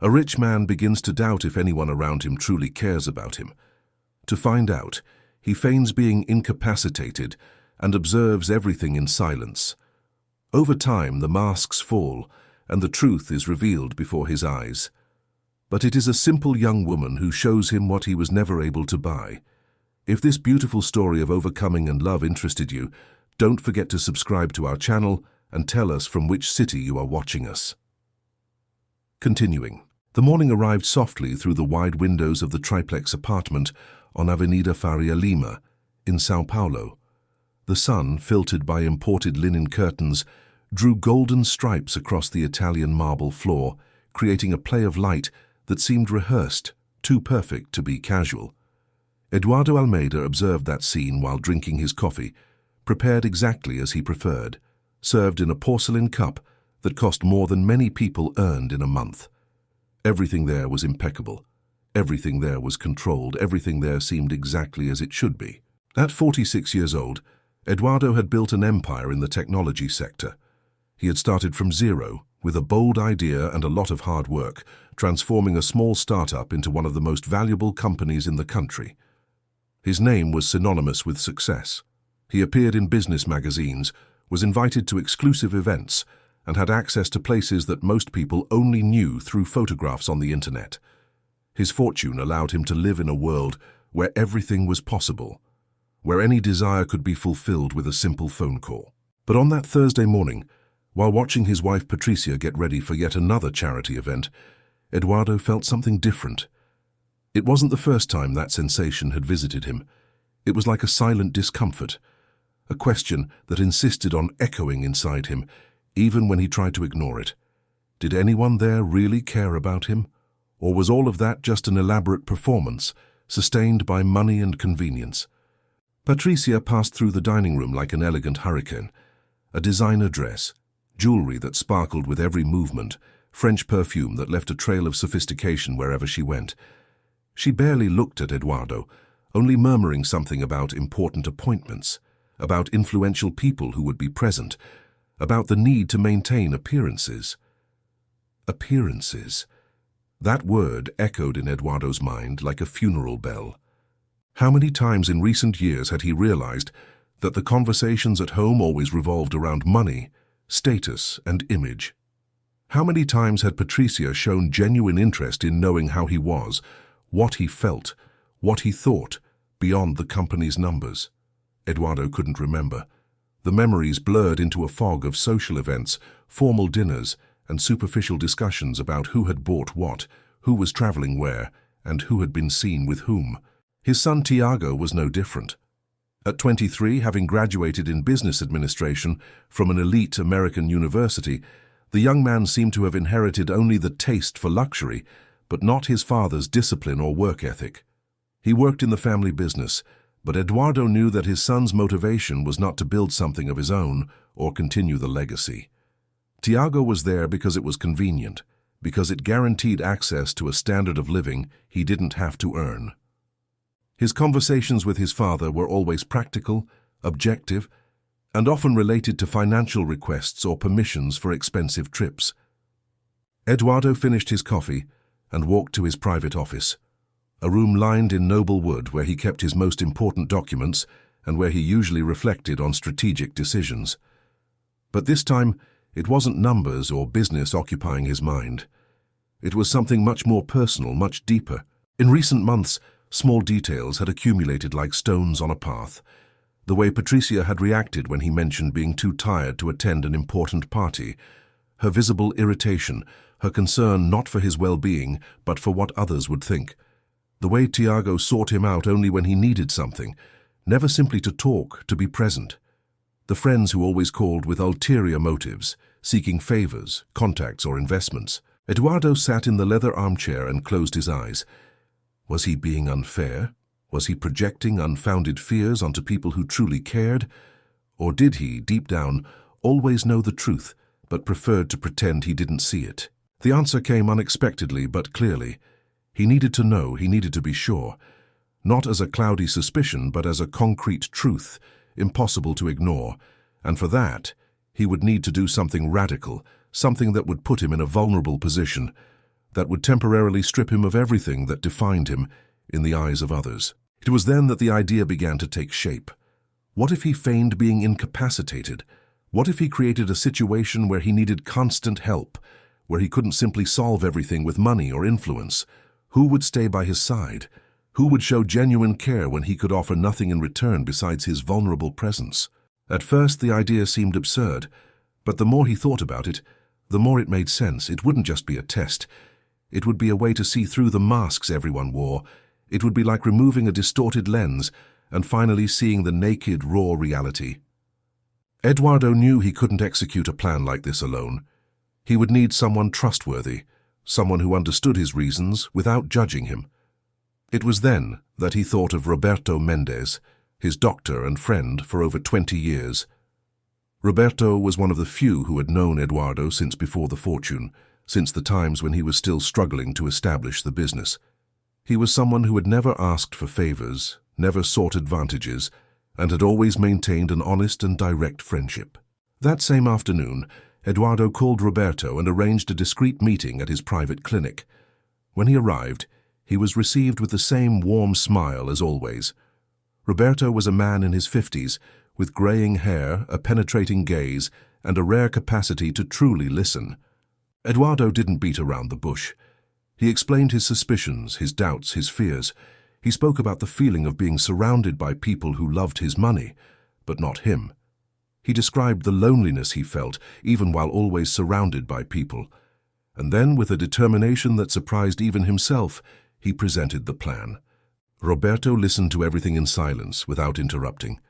A rich man begins to doubt if anyone around him truly cares about him. To find out, he feigns being incapacitated and observes everything in silence. Over time, the masks fall, and the truth is revealed before his eyes. But it is a simple young woman who shows him what he was never able to buy. If this beautiful story of overcoming and love interested you, don't forget to subscribe to our channel and tell us from which city you are watching us. Continuing. The morning arrived softly through the wide windows of the triplex apartment on Avenida Faria Lima, in São Paulo. The sun, filtered by imported linen curtains, drew golden stripes across the Italian marble floor, creating a play of light that seemed rehearsed, too perfect to be casual. Eduardo Almeida observed that scene while drinking his coffee, prepared exactly as he preferred, served in a porcelain cup that cost more than many people earned in a month. Everything there was impeccable. Everything there was controlled. Everything there seemed exactly as it should be. At 46 years old, Eduardo had built an empire in the technology sector. He had started from zero, with a bold idea and a lot of hard work, transforming a small startup into one of the most valuable companies in the country. His name was synonymous with success. He appeared in business magazines, was invited to exclusive events, and had access to places that most people only knew through photographs on the internet. His fortune allowed him to live in a world where everything was possible, where any desire could be fulfilled with a simple phone call. But on that Thursday morning, while watching his wife Patricia get ready for yet another charity event, Eduardo felt something different. It wasn't the first time that sensation had visited him. It was like a silent discomfort, a question that insisted on echoing inside him, even when he tried to ignore it. Did anyone there really care about him? Or was all of that just an elaborate performance, sustained by money and convenience? Patricia passed through the dining room like an elegant hurricane. A designer dress, jewelry that sparkled with every movement, French perfume that left a trail of sophistication wherever she went. She barely looked at Eduardo, only murmuring something about important appointments, about influential people who would be present, about the need to maintain appearances. Appearances. That word echoed in Eduardo's mind like a funeral bell. How many times in recent years had he realized that the conversations at home always revolved around money, status, and image? How many times had Patricia shown genuine interest in knowing how he was, what he felt, what he thought, beyond the company's numbers? Eduardo couldn't remember. The memories blurred into a fog of social events, formal dinners, and superficial discussions about who had bought what, who was traveling where, and who had been seen with whom. His son Tiago was no different. At 23, having graduated in business administration from an elite American university, the young man seemed to have inherited only the taste for luxury, but not his father's discipline or work ethic. He worked in the family business, but Eduardo knew that his son's motivation was not to build something of his own or continue the legacy. Tiago was there because it was convenient, because it guaranteed access to a standard of living he didn't have to earn. His conversations with his father were always practical, objective, and often related to financial requests or permissions for expensive trips. Eduardo finished his coffee and walked to his private office, a room lined in noble wood where he kept his most important documents and where he usually reflected on strategic decisions. But this time, it wasn't numbers or business occupying his mind. It was something much more personal, much deeper. In recent months, small details had accumulated like stones on a path. The way Patricia had reacted when he mentioned being too tired to attend an important party, her visible irritation, her concern not for his well-being, but for what others would think. The way Tiago sought him out only when he needed something, never simply to talk, to be present. The friends who always called with ulterior motives, seeking favors, contacts, or investments. Eduardo sat in the leather armchair and closed his eyes. Was he being unfair? Was he projecting unfounded fears onto people who truly cared? Or did he, deep down, always know the truth, but preferred to pretend he didn't see it? The answer came unexpectedly but clearly. He needed to know, he needed to be sure. Not as a cloudy suspicion, but as a concrete truth, impossible to ignore. And for that, he would need to do something radical, something that would put him in a vulnerable position. that would temporarily strip him of everything that defined him in the eyes of others. It was then that the idea began to take shape. What if he feigned being incapacitated? What if he created a situation where he needed constant help, where he couldn't simply solve everything with money or influence? Who would stay by his side? Who would show genuine care when he could offer nothing in return besides his vulnerable presence? At first, the idea seemed absurd, but the more he thought about it, the more it made sense. It wouldn't just be a test. It would be a way to see through the masks everyone wore. It would be like removing a distorted lens and finally seeing the naked, raw reality. Eduardo knew he couldn't execute a plan like this alone. He would need someone trustworthy, someone who understood his reasons without judging him. It was then that he thought of Roberto Mendez, his doctor and friend for over 20 years. Roberto was one of the few who had known Eduardo since before the fortune, since the times when he was still struggling to establish the business. He was someone who had never asked for favors, never sought advantages, and had always maintained an honest and direct friendship. That same afternoon, Eduardo called Roberto and arranged a discreet meeting at his private clinic. When he arrived, he was received with the same warm smile as always. Roberto was a man in his 50s, with graying hair, a penetrating gaze, and a rare capacity to truly listen. Eduardo didn't beat around the bush. He explained his suspicions, his doubts, his fears. He spoke about the feeling of being surrounded by people who loved his money, but not him. He described the loneliness he felt, even while always surrounded by people. And then, with a determination that surprised even himself, he presented the plan. Roberto listened to everything in silence, without interrupting.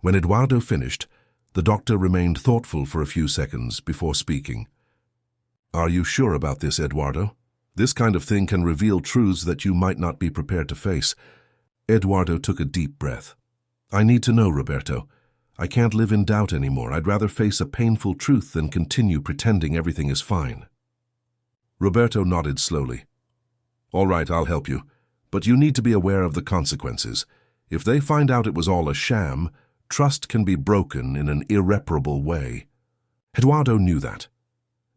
When Eduardo finished, the doctor remained thoughtful for a few seconds before speaking. "Are you sure about this, Eduardo? This kind of thing can reveal truths that you might not be prepared to face." Eduardo took a deep breath. "I need to know, Roberto. I can't live in doubt anymore. I'd rather face a painful truth than continue pretending everything is fine." Roberto nodded slowly. "All right, I'll help you. But you need to be aware of the consequences. If they find out it was all a sham, trust can be broken in an irreparable way." Eduardo knew that.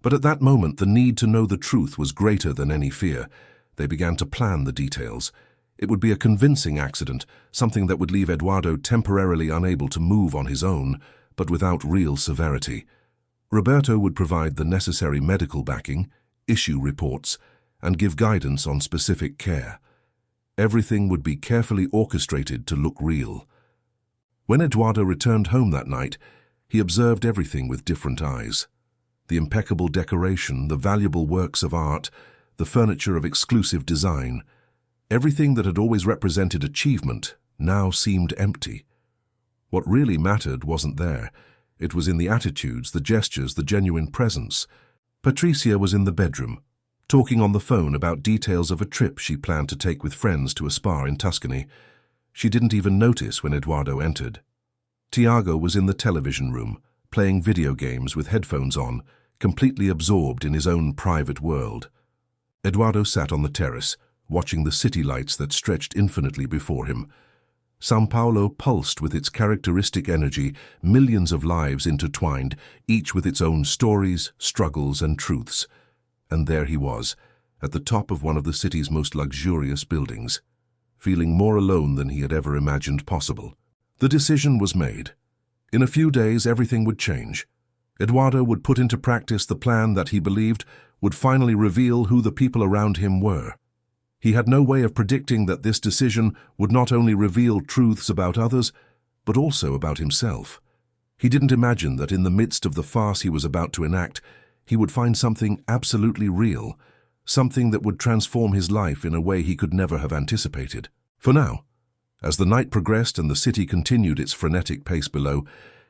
But at that moment, the need to know the truth was greater than any fear. They began to plan the details. It would be a convincing accident, something that would leave Eduardo temporarily unable to move on his own, but without real severity. Roberto would provide the necessary medical backing, issue reports, and give guidance on specific care. Everything would be carefully orchestrated to look real. When Eduardo returned home that night, he observed everything with different eyes. The impeccable decoration, the valuable works of art, the furniture of exclusive design, everything that had always represented achievement now seemed empty. What really mattered wasn't there. It was in the attitudes, the gestures, the genuine presence. Patricia was in the bedroom, talking on the phone about details of a trip she planned to take with friends to a spa in Tuscany. She didn't even notice when Eduardo entered. Tiago was in the television room, playing video games with headphones on, completely absorbed in his own private world. Eduardo sat on the terrace, watching the city lights that stretched infinitely before him. São Paulo pulsed with its characteristic energy, millions of lives intertwined, each with its own stories, struggles, and truths. And there he was, at the top of one of the city's most luxurious buildings, feeling more alone than he had ever imagined possible. The decision was made. In a few days, everything would change. Eduardo would put into practice the plan that he believed would finally reveal who the people around him were. He had no way of predicting that this decision would not only reveal truths about others, but also about himself. He didn't imagine that in the midst of the farce he was about to enact, he would find something absolutely real, something that would transform his life in a way he could never have anticipated. For now, as the night progressed and the city continued its frenetic pace below,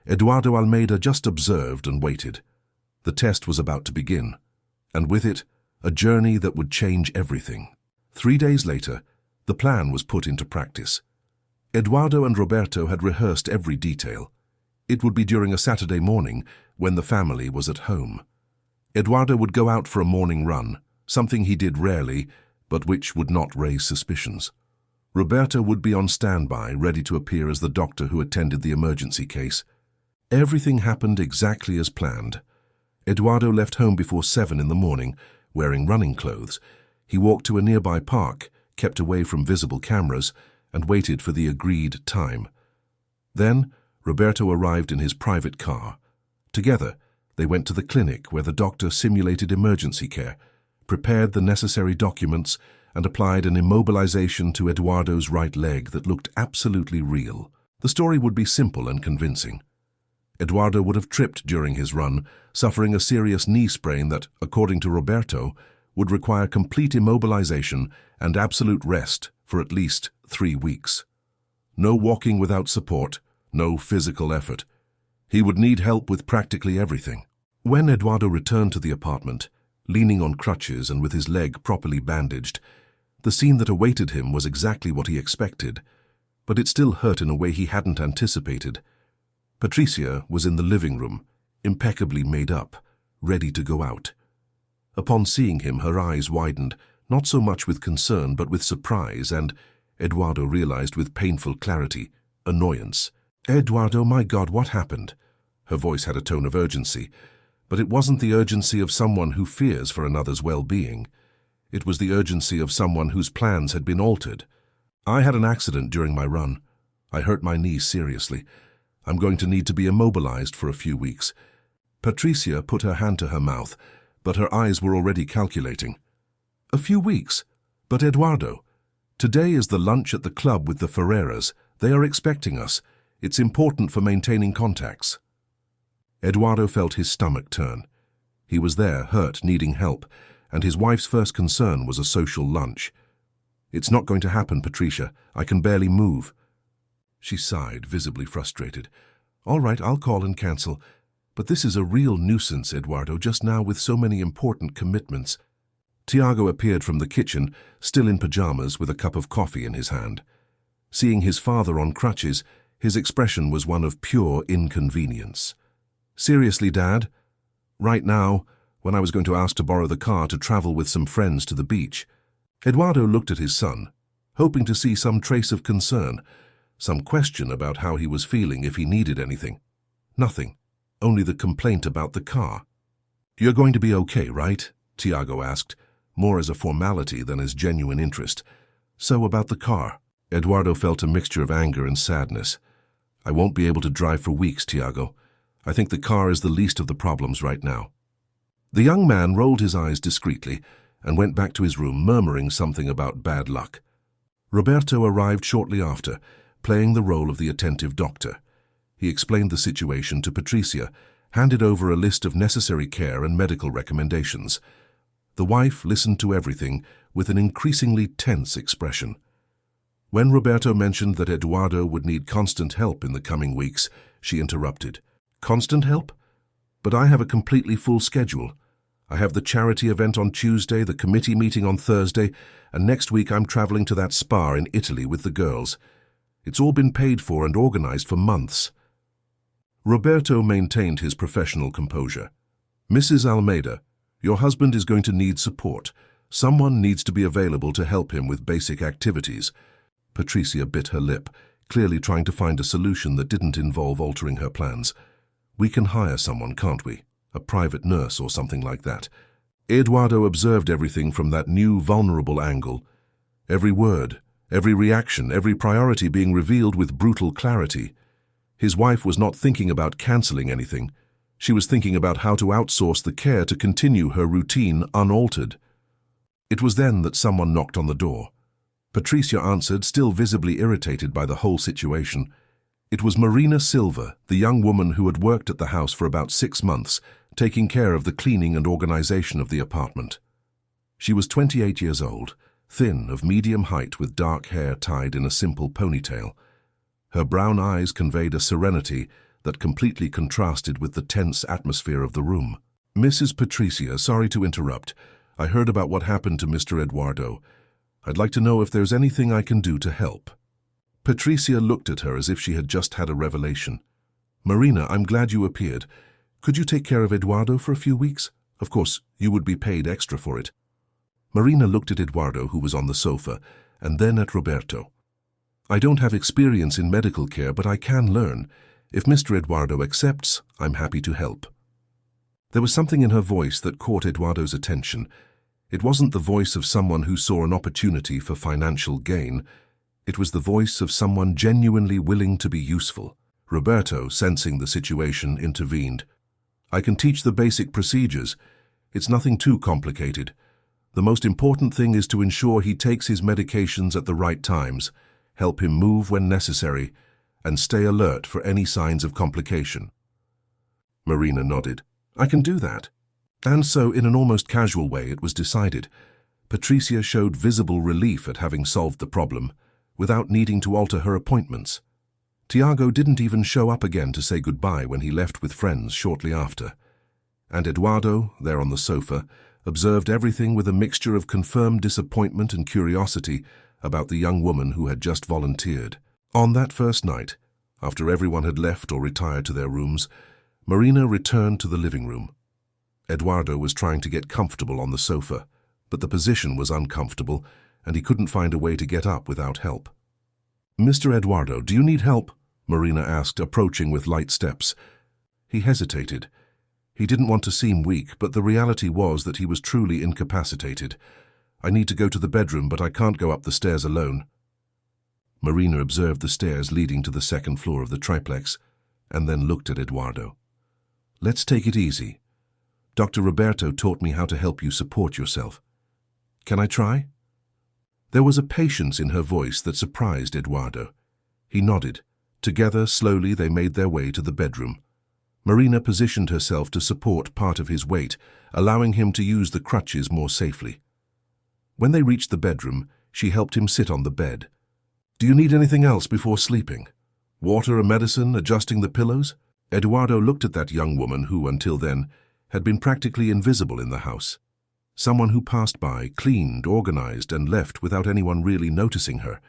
Eduardo Almeida just observed and waited. The test was about to begin, and with it, a journey that would change everything. 3 days later, the plan was put into practice. Eduardo and Roberto had rehearsed every detail. It would be during a Saturday morning when the family was at home. Eduardo would go out for a morning run, something he did rarely, but which would not raise suspicions. Roberto would be on standby, ready to appear as the doctor who attended the emergency case. Everything happened exactly as planned. Eduardo left home before 7 in the morning, wearing running clothes. He walked to a nearby park, kept away from visible cameras, and waited for the agreed time. Then, Roberto arrived in his private car. Together, they went to the clinic where the doctor simulated emergency care, prepared the necessary documents, and applied an immobilization to Eduardo's right leg that looked absolutely real. The story would be simple and convincing. Eduardo would have tripped during his run, suffering a serious knee sprain that, according to Roberto, would require complete immobilization and absolute rest for at least 3 weeks. No walking without support, no physical effort. He would need help with practically everything. When Eduardo returned to the apartment, leaning on crutches and with his leg properly bandaged, the scene that awaited him was exactly what he expected, but it still hurt in a way he hadn't anticipated. Patricia was in the living room, impeccably made up, ready to go out. Upon seeing him, her eyes widened, not so much with concern but with surprise and, Eduardo realized with painful clarity, annoyance. "Eduardo, my God, what happened?" Her voice had a tone of urgency, but it wasn't the urgency of someone who fears for another's well-being. It was the urgency of someone whose plans had been altered. "I had an accident during my run. I hurt my knee seriously. I'm going to need to be immobilized for a few weeks." Patricia put her hand to her mouth, but her eyes were already calculating. "A few weeks? But Eduardo, today is the lunch at the club with the Ferreiras. They are expecting us. It's important for maintaining contacts." Eduardo felt his stomach turn. He was there, hurt, needing help, and his wife's first concern was a social lunch. "It's not going to happen, Patricia. I can barely move." She sighed, visibly frustrated. "All right, I'll call and cancel. But this is a real nuisance, Eduardo, just now with so many important commitments." Tiago appeared from the kitchen, still in pajamas, with a cup of coffee in his hand. Seeing his father on crutches, his expression was one of pure inconvenience. "Seriously, Dad? Right now, when I was going to ask to borrow the car to travel with some friends to the beach." Eduardo looked at his son, hoping to see some trace of concern, some question about how he was feeling if he needed anything. Nothing, only the complaint about the car. "You're going to be okay, right?" Tiago asked, more as a formality than as genuine interest. "So about the car?" Eduardo felt a mixture of anger and sadness. "I won't be able to drive for weeks, Tiago. I think the car is the least of the problems right now." The young man rolled his eyes discreetly and went back to his room, murmuring something about bad luck. Roberto arrived shortly after, playing the role of the attentive doctor. He explained the situation to Patricia, handed over a list of necessary care and medical recommendations. The wife listened to everything with an increasingly tense expression. When Roberto mentioned that Eduardo would need constant help in the coming weeks, she interrupted. "Constant help? But I have a completely full schedule. I have the charity event on Tuesday, the committee meeting on Thursday, and next week I'm traveling to that spa in Italy with the girls. It's all been paid for and organized for months." Roberto maintained his professional composure. "Mrs. Almeida, your husband is going to need support. Someone needs to be available to help him with basic activities." Patricia bit her lip, clearly trying to find a solution that didn't involve altering her plans. "We can hire someone, can't we? A private nurse or something like that." Eduardo observed everything from that new vulnerable angle. Every word, every reaction, every priority being revealed with brutal clarity. His wife was not thinking about cancelling anything. She was thinking about how to outsource the care to continue her routine unaltered. It was then that someone knocked on the door. Patricia answered, still visibly irritated by the whole situation. It was Marina Silva, the young woman who had worked at the house for about 6 months, taking care of the cleaning and organization of the apartment. She was 28 years old, thin, of medium height with dark hair tied in a simple ponytail. Her brown eyes conveyed a serenity that completely contrasted with the tense atmosphere of the room. "Mrs. Patricia, sorry to interrupt. I heard about what happened to Mr. Eduardo. I'd like to know if there's anything I can do to help." Patricia looked at her as if she had just had a revelation. "Marina, I'm glad you appeared. Could you take care of Eduardo for a few weeks? Of course, you would be paid extra for it." Marina looked at Eduardo, who was on the sofa, and then at Roberto. "I don't have experience in medical care, but I can learn. If Mr. Eduardo accepts, I'm happy to help." There was something in her voice that caught Eduardo's attention. It wasn't the voice of someone who saw an opportunity for financial gain. It was the voice of someone genuinely willing to be useful. Roberto, sensing the situation, intervened. "I can teach the basic procedures. It's nothing too complicated. The most important thing is to ensure he takes his medications at the right times, help him move when necessary, and stay alert for any signs of complication." Marina nodded. "I can do that." And so, in an almost casual way, it was decided. Patricia showed visible relief at having solved the problem, without needing to alter her appointments. Tiago didn't even show up again to say goodbye when he left with friends shortly after. And Eduardo, there on the sofa, observed everything with a mixture of confirmed disappointment and curiosity about the young woman who had just volunteered. On that first night, after everyone had left or retired to their rooms, Marina returned to the living room. Eduardo was trying to get comfortable on the sofa, but the position was uncomfortable, and he couldn't find a way to get up without help. "Mr. Eduardo, do you need help?" Marina asked, approaching with light steps. He hesitated. He didn't want to seem weak, but the reality was that he was truly incapacitated. "I need to go to the bedroom, but I can't go up the stairs alone." Marina observed the stairs leading to the second floor of the triplex, and then looked at Eduardo. "Let's take it easy. Dr. Roberto taught me how to help you support yourself. Can I try?" There was a patience in her voice that surprised Eduardo. He nodded. Together, slowly, they made their way to the bedroom. Marina positioned herself to support part of his weight, allowing him to use the crutches more safely. When they reached the bedroom, she helped him sit on the bed. "Do you need anything else before sleeping? Water or medicine, adjusting the pillows?" Eduardo looked at that young woman who, until then, had been practically invisible in the house. Someone who passed by, cleaned, organized, and left without anyone really noticing her.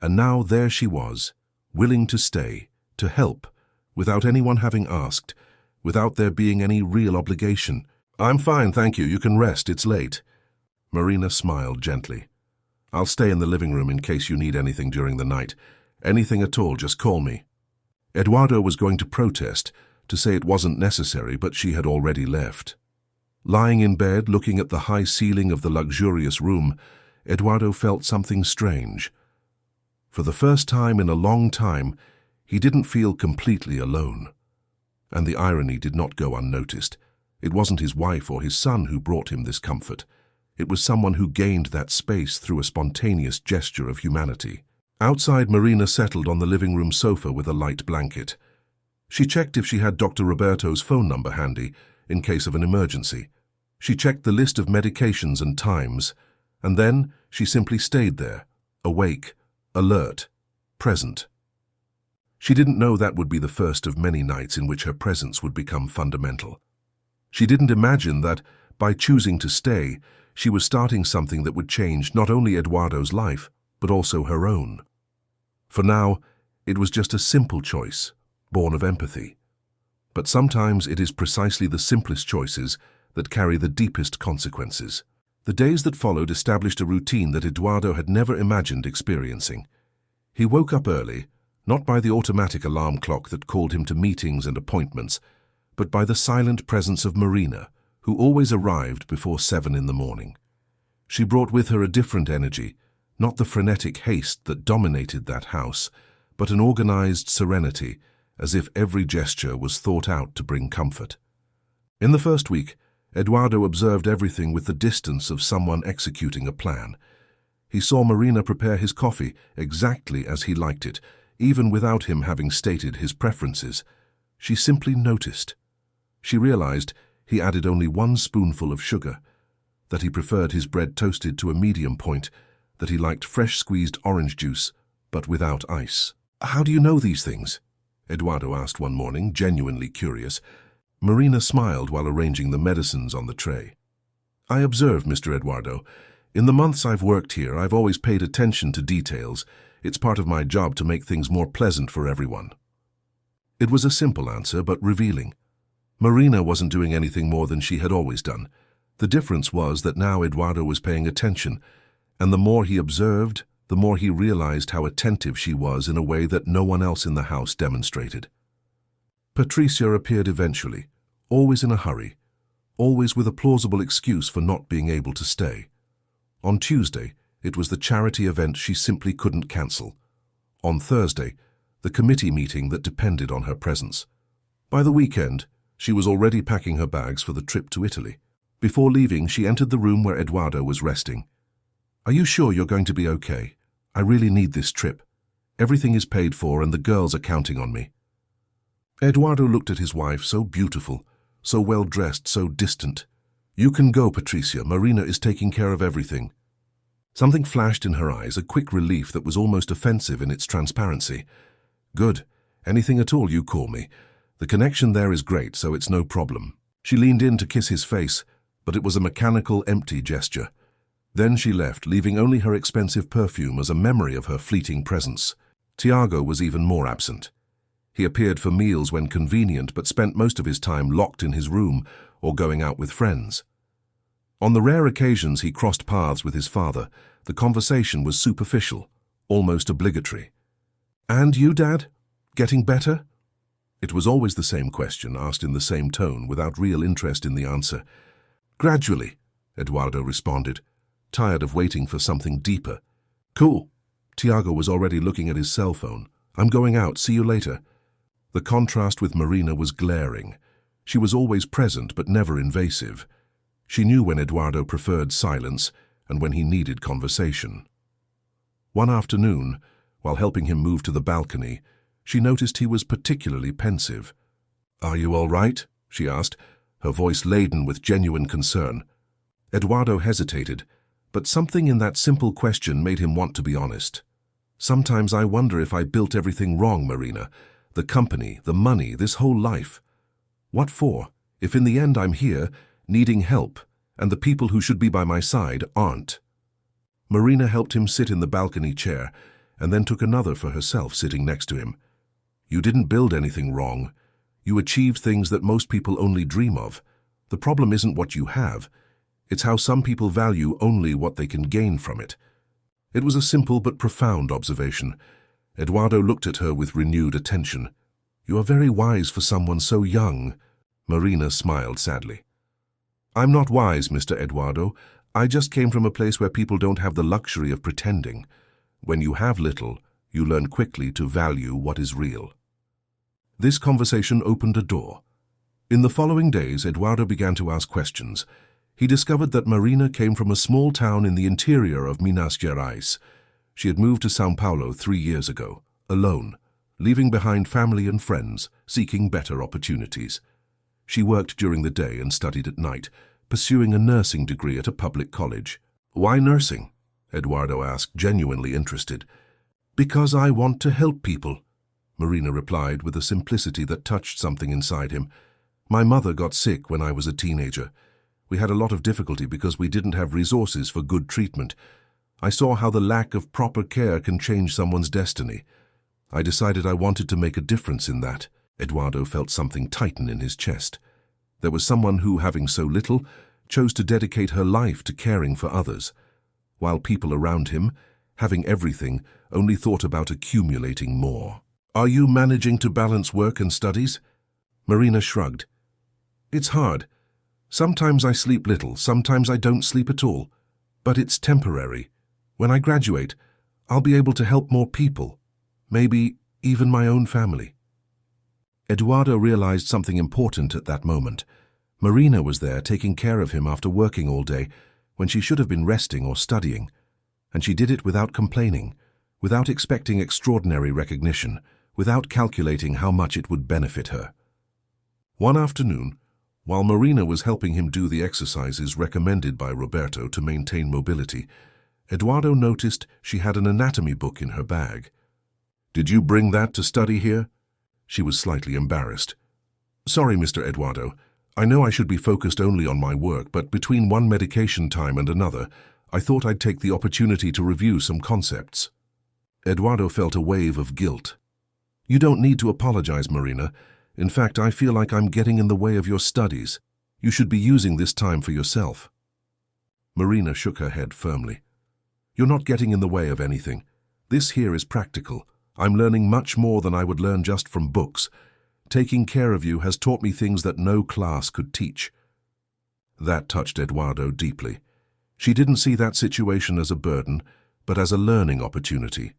And now there she was, willing to stay, to help, without anyone having asked, without there being any real obligation. "I'm fine, thank you. You can rest. It's late." Marina smiled gently. "I'll stay in the living room in case you need anything during the night. Anything at all, just call me." Eduardo was going to protest, to say it wasn't necessary, but she had already left. Lying in bed, looking at the high ceiling of the luxurious room, Eduardo felt something strange. For the first time in a long time, he didn't feel completely alone. And the irony did not go unnoticed. It wasn't his wife or his son who brought him this comfort. It was someone who gained that space through a spontaneous gesture of humanity. Outside, Marina settled on the living room sofa with a light blanket. She checked if she had Dr. Roberto's phone number handy, in case of an emergency. She checked the list of medications and times, and then she simply stayed there, awake, alert, present. She didn't know that would be the first of many nights in which her presence would become fundamental. She didn't imagine that, by choosing to stay, she was starting something that would change not only Eduardo's life, but also her own. For now, it was just a simple choice, born of empathy. But sometimes it is precisely the simplest choices that carry the deepest consequences. The days that followed established a routine that Eduardo had never imagined experiencing. He woke up early, not by the automatic alarm clock that called him to meetings and appointments, but by the silent presence of Marina, who always arrived before 7 in the morning. She brought with her a different energy, not the frenetic haste that dominated that house, but an organized serenity, as if every gesture was thought out to bring comfort. In the first week, Eduardo observed everything with the distance of someone executing a plan. He saw Marina prepare his coffee exactly as he liked it, even without him having stated his preferences. She simply noticed. She realized he added only 1 spoonful of sugar, that he preferred his bread toasted to a medium point, that he liked fresh squeezed orange juice, but without ice. "How do you know these things?" Eduardo asked one morning, genuinely curious. Marina smiled while arranging the medicines on the tray. "I observe, Mr. Eduardo. In the months I've worked here, I've always paid attention to details. It's part of my job to make things more pleasant for everyone." It was a simple answer, but revealing. Marina wasn't doing anything more than she had always done. The difference was that now Eduardo was paying attention, and the more he observed, the more he realized how attentive she was in a way that no one else in the house demonstrated. Patricia appeared eventually, always in a hurry, always with a plausible excuse for not being able to stay. On Tuesday, it was the charity event she simply couldn't cancel. On Thursday, the committee meeting that depended on her presence. By the weekend, she was already packing her bags for the trip to Italy. Before leaving, she entered the room where Eduardo was resting. "Are you sure you're going to be okay? I really need this trip. Everything is paid for and the girls are counting on me." Eduardo looked at his wife, so beautiful, so well-dressed, so distant. "You can go, Patricia. Marina is taking care of everything." Something flashed in her eyes, a quick relief that was almost offensive in its transparency. "Good. Anything at all, you call me. The connection there is great, so it's no problem." She leaned in to kiss his face, but it was a mechanical, empty gesture. Then she left, leaving only her expensive perfume as a memory of her fleeting presence. Tiago was even more absent. He appeared for meals when convenient, but spent most of his time locked in his room or going out with friends. On the rare occasions he crossed paths with his father, the conversation was superficial, almost obligatory. "And you, Dad? Getting better?" It was always the same question, asked in the same tone, without real interest in the answer. "Gradually," Eduardo responded, tired of waiting for something deeper. "Cool." Tiago was already looking at his cell phone. "I'm going out. See you later." The contrast with Marina was glaring. She was always present but never invasive. She knew when Eduardo preferred silence and when he needed conversation. One afternoon, while helping him move to the balcony, she noticed he was particularly pensive. "Are you all right?" she asked, her voice laden with genuine concern. Eduardo hesitated, but something in that simple question made him want to be honest. "Sometimes I wonder if I built everything wrong, Marina. The company, the money, this whole life. What for, if in the end I'm here, needing help, and the people who should be by my side aren't?" Marina helped him sit in the balcony chair, and then took another for herself, sitting next to him. "You didn't build anything wrong. You achieved things that most people only dream of. The problem isn't what you have. It's how some people value only what they can gain from it." It was a simple but profound observation. Eduardo looked at her with renewed attention. "You are very wise for someone so young." Marina smiled sadly. "I'm not wise, Mr. Eduardo. I just came from a place where people don't have the luxury of pretending. When you have little, you learn quickly to value what is real." This conversation opened a door. In the following days, Eduardo began to ask questions. He discovered that Marina came from a small town in the interior of Minas Gerais. She had moved to São Paulo 3 years ago, alone, leaving behind family and friends, seeking better opportunities. She worked during the day and studied at night, pursuing a nursing degree at a public college. "Why nursing?" Eduardo asked, genuinely interested. "Because I want to help people," Marina replied with a simplicity that touched something inside him. "My mother got sick when I was a teenager. We had a lot of difficulty because we didn't have resources for good treatment. I saw how the lack of proper care can change someone's destiny. I decided I wanted to make a difference in that." Eduardo felt something tighten in his chest. There was someone who, having so little, chose to dedicate her life to caring for others, while people around him, having everything, only thought about accumulating more. "Are you managing to balance work and studies?" Marina shrugged. "It's hard. Sometimes I sleep little, sometimes I don't sleep at all. But it's temporary. When I graduate, I'll be able to help more people, maybe even my own family." Eduardo realized something important at that moment. Marina was there taking care of him after working all day, when she should have been resting or studying. And she did it without complaining, without expecting extraordinary recognition, without calculating how much it would benefit her. One afternoon, while Marina was helping him do the exercises recommended by Roberto to maintain mobility, Eduardo noticed she had an anatomy book in her bag. "Did you bring that to study here?" She was slightly embarrassed. "Sorry, Mr. Eduardo. I know I should be focused only on my work, but between one medication time and another, I thought I'd take the opportunity to review some concepts." Eduardo felt a wave of guilt. "You don't need to apologize, Marina. In fact, I feel like I'm getting in the way of your studies. You should be using this time for yourself." Marina shook her head firmly. "You're not getting in the way of anything. This here is practical. I'm learning much more than I would learn just from books. Taking care of you has taught me things that no class could teach." That touched Eduardo deeply. She didn't see that situation as a burden, but as a learning opportunity.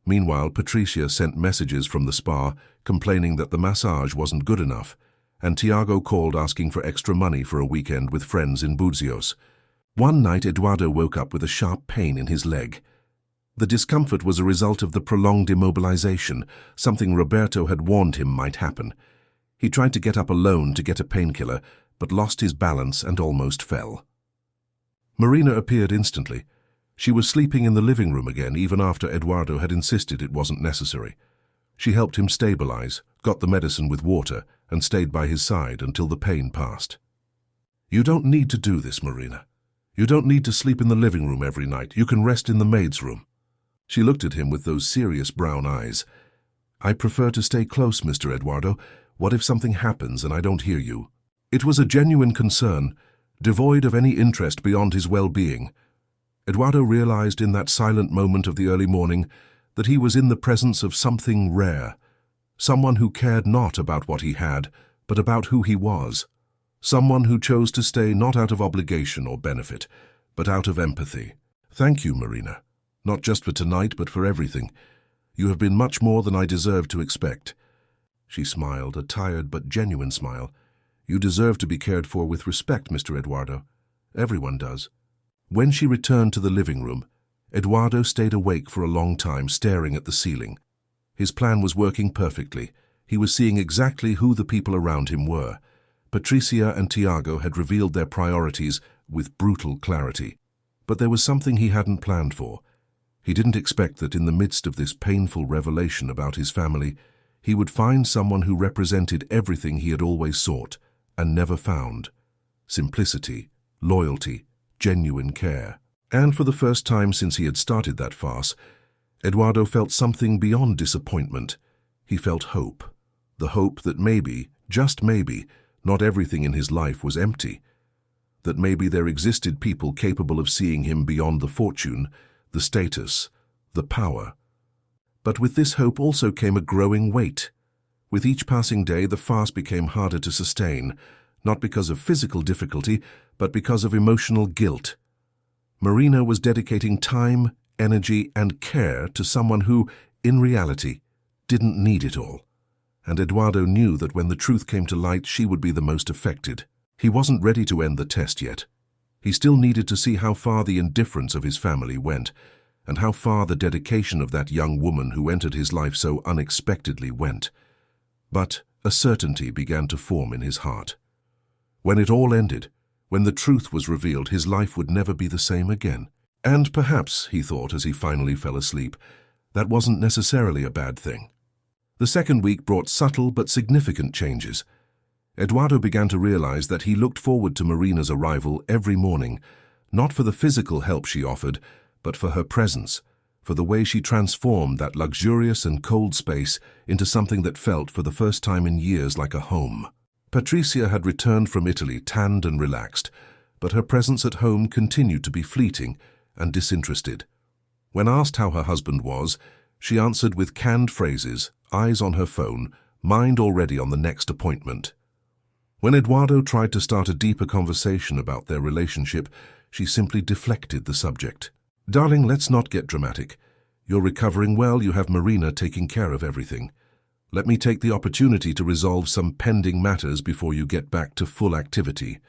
Meanwhile, Patricia sent messages from the spa complaining that the massage wasn't good enough, and Tiago called asking for extra money for a weekend with friends in Buzios. One night, Eduardo woke up with a sharp pain in his leg. The discomfort was a result of the prolonged immobilization, something Roberto had warned him might happen. He tried to get up alone to get a painkiller, but lost his balance and almost fell. Marina appeared instantly. She was sleeping in the living room again, even after Eduardo had insisted it wasn't necessary. She helped him stabilize, got the medicine with water, and stayed by his side until the pain passed. "You don't need to do this, Marina. You don't need to sleep in the living room every night. You can rest in the maid's room." She looked at him with those serious brown eyes. "I prefer to stay close, Mr. Eduardo. What if something happens and I don't hear you?" It was a genuine concern, devoid of any interest beyond his well-being. Eduardo realized in that silent moment of the early morning that he was in the presence of something rare, someone who cared not about what he had, but about who he was, someone who chose to stay not out of obligation or benefit, but out of empathy. "Thank you, Marina. Not just for tonight, but for everything. You have been much more than I deserve to expect." She smiled, a tired but genuine smile. "You deserve to be cared for with respect, Mr. Eduardo. Everyone does." When she returned to the living room, Eduardo stayed awake for a long time, staring at the ceiling. His plan was working perfectly. He was seeing exactly who the people around him were. Patricia and Tiago had revealed their priorities with brutal clarity. But there was something he hadn't planned for. He didn't expect that in the midst of this painful revelation about his family, he would find someone who represented everything he had always sought and never found: simplicity, loyalty, genuine care. And for the first time since he had started that farce, Eduardo felt something beyond disappointment. He felt hope. The hope that maybe, just maybe, not everything in his life was empty. That maybe there existed people capable of seeing him beyond the fortune, the status, the power. But with this hope also came a growing weight. With each passing day, the farce became harder to sustain, not because of physical difficulty, but because of emotional guilt. Marina was dedicating time, energy, and care to someone who, in reality, didn't need it all. And Eduardo knew that when the truth came to light, she would be the most affected. He wasn't ready to end the test yet. He still needed to see how far the indifference of his family went, and how far the dedication of that young woman who entered his life so unexpectedly went. But a certainty began to form in his heart. When it all ended, when the truth was revealed, his life would never be the same again. And perhaps, he thought as he finally fell asleep, that wasn't necessarily a bad thing. The second week brought subtle but significant changes. Eduardo began to realize that he looked forward to Marina's arrival every morning, not for the physical help she offered, but for her presence, for the way she transformed that luxurious and cold space into something that felt for the first time in years like a home. Patricia had returned from Italy tanned and relaxed, but her presence at home continued to be fleeting and disinterested. When asked how her husband was, she answered with canned phrases, eyes on her phone, mind already on the next appointment. When Eduardo tried to start a deeper conversation about their relationship, she simply deflected the subject. "Darling, let's not get dramatic. You're recovering well, you have Marina taking care of everything. Let me take the opportunity to resolve some pending matters before you get back to full activity.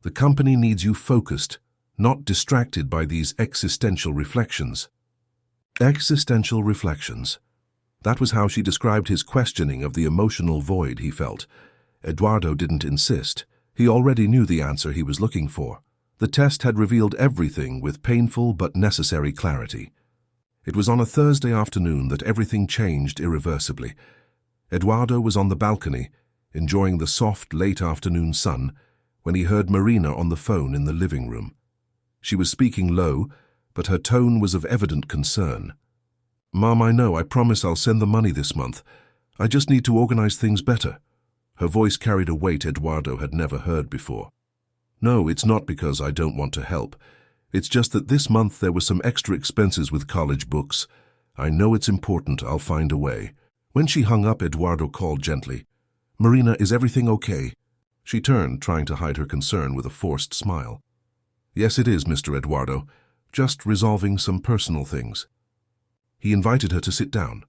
The company needs you focused, not distracted by these existential reflections." Existential reflections. That was how she described his questioning of the emotional void he felt. Eduardo didn't insist. He already knew the answer he was looking for. The test had revealed everything with painful but necessary clarity. It was on a Thursday afternoon that everything changed irreversibly. Eduardo was on the balcony, enjoying the soft, late-afternoon sun, when he heard Marina on the phone in the living room. She was speaking low, but her tone was of evident concern. "Mom, I know, I promise I'll send the money this month. I just need to organize things better." Her voice carried a weight Eduardo had never heard before. "No, it's not because I don't want to help. It's just that this month there were some extra expenses with college books. I know it's important, I'll find a way." When she hung up, Eduardo called gently. "Marina, is everything okay?" She turned, trying to hide her concern with a forced smile. Yes, it is, Mr. Eduardo. Just resolving some personal things. He invited her to sit down.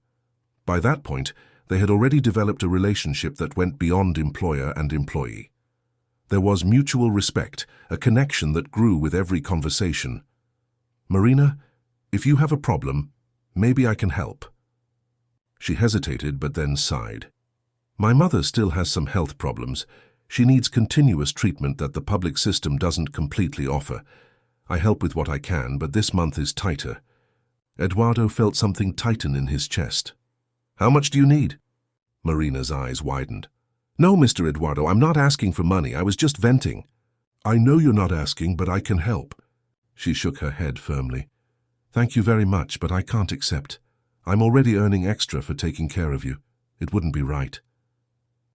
By that point, they had already developed a relationship that went beyond employer and employee. There was mutual respect, a connection that grew with every conversation. Marina, if you have a problem, maybe I can help. She hesitated but then sighed. My mother still has some health problems. She needs continuous treatment that the public system doesn't completely offer. I help with what I can, but this month is tighter. Eduardo felt something tighten in his chest. How much do you need? Marina's eyes widened. No, Mr. Eduardo, I'm not asking for money. I was just venting. I know you're not asking, but I can help. She shook her head firmly. Thank you very much, but I can't accept. I'm already earning extra for taking care of you. It wouldn't be right.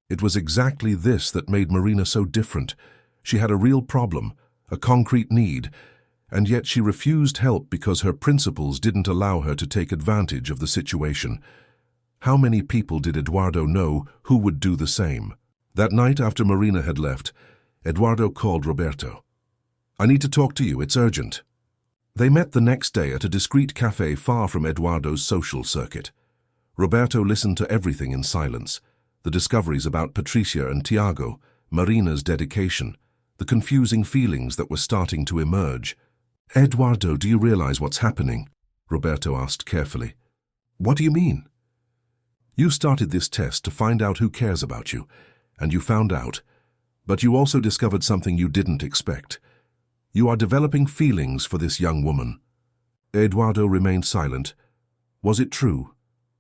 It was exactly this that made Marina so different. She had a real problem, a concrete need, and yet she refused help because her principles didn't allow her to take advantage of the situation. How many people did Eduardo know who would do the same? That night after Marina had left, Eduardo called Roberto. I need to talk to you, it's urgent. They met the next day at a discreet cafe far from Eduardo's social circuit. Roberto listened to everything in silence. The discoveries about Patricia and Tiago, Marina's dedication, the confusing feelings that were starting to emerge. Eduardo, do you realize what's happening? Roberto asked carefully. What do you mean? You started this test to find out who cares about you, and you found out. But you also discovered something you didn't expect. You are developing feelings for this young woman. Eduardo remained silent. Was it true?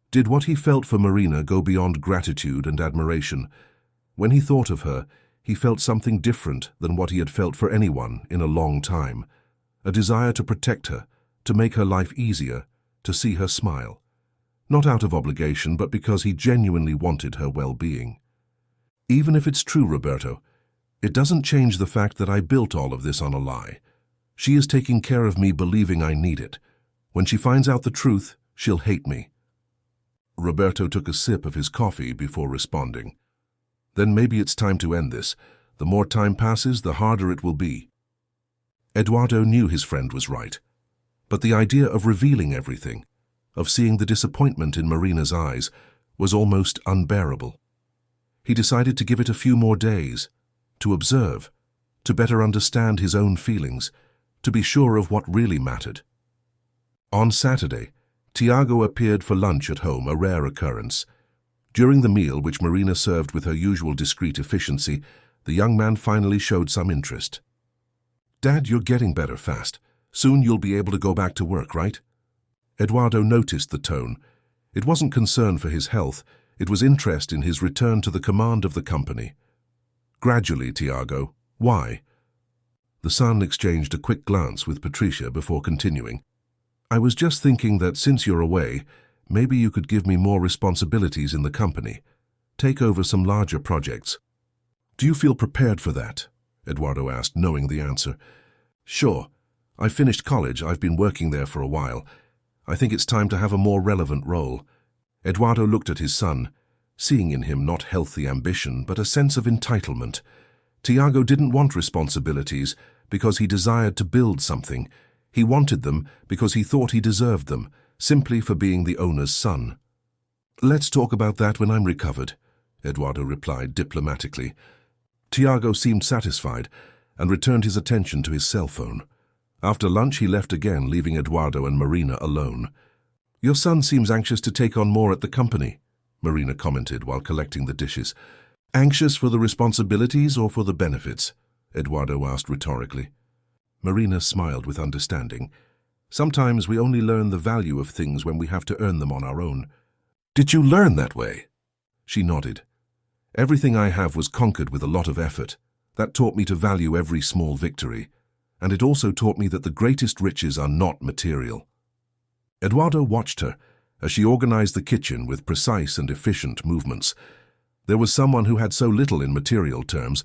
Did what he felt for Marina go beyond gratitude and admiration? When he thought of her, he felt something different than what he had felt for anyone in a long time. A desire to protect her, to make her life easier, to see her smile. Not out of obligation, but because he genuinely wanted her well-being. Even if it's true, Roberto, it doesn't change the fact that I built all of this on a lie. She is taking care of me believing I need it. When she finds out the truth, she'll hate me. Roberto took a sip of his coffee before responding. Then maybe it's time to end this. The more time passes, the harder it will be. Eduardo knew his friend was right. But the idea of revealing everything, of seeing the disappointment in Marina's eyes, was almost unbearable. He decided to give it a few more days, to observe, to better understand his own feelings, to be sure of what really mattered. On Saturday, Tiago appeared for lunch at home, a rare occurrence. During the meal, which Marina served with her usual discreet efficiency, the young man finally showed some interest. Dad, you're getting better fast. Soon you'll be able to go back to work, right? Eduardo noticed the tone. It wasn't concern for his health, it was interest in his return to the command of the company. Gradually, Tiago. Why? The son exchanged a quick glance with Patricia before continuing. I was just thinking that since you're away, maybe you could give me more responsibilities in the company. Take over some larger projects. Do you feel prepared for that? Eduardo asked, knowing the answer. Sure. I finished college. I've been working there for a while. I think it's time to have a more relevant role. Eduardo looked at his son, seeing in him not healthy ambition, but a sense of entitlement. Tiago didn't want responsibilities because he desired to build something. He wanted them because he thought he deserved them, simply for being the owner's son. Let's talk about that when I'm recovered, Eduardo replied diplomatically. Tiago seemed satisfied and returned his attention to his cell phone. After lunch, he left again, leaving Eduardo and Marina alone. Your son seems anxious to take on more at the company, Marina commented while collecting the dishes. Anxious for the responsibilities or for the benefits? Eduardo asked rhetorically. Marina smiled with understanding. Sometimes we only learn the value of things when we have to earn them on our own. Did you learn that way? She nodded. Everything I have was conquered with a lot of effort. That taught me to value every small victory. And it also taught me that the greatest riches are not material. Eduardo watched her as she organized the kitchen with precise and efficient movements. There was someone who had so little in material terms,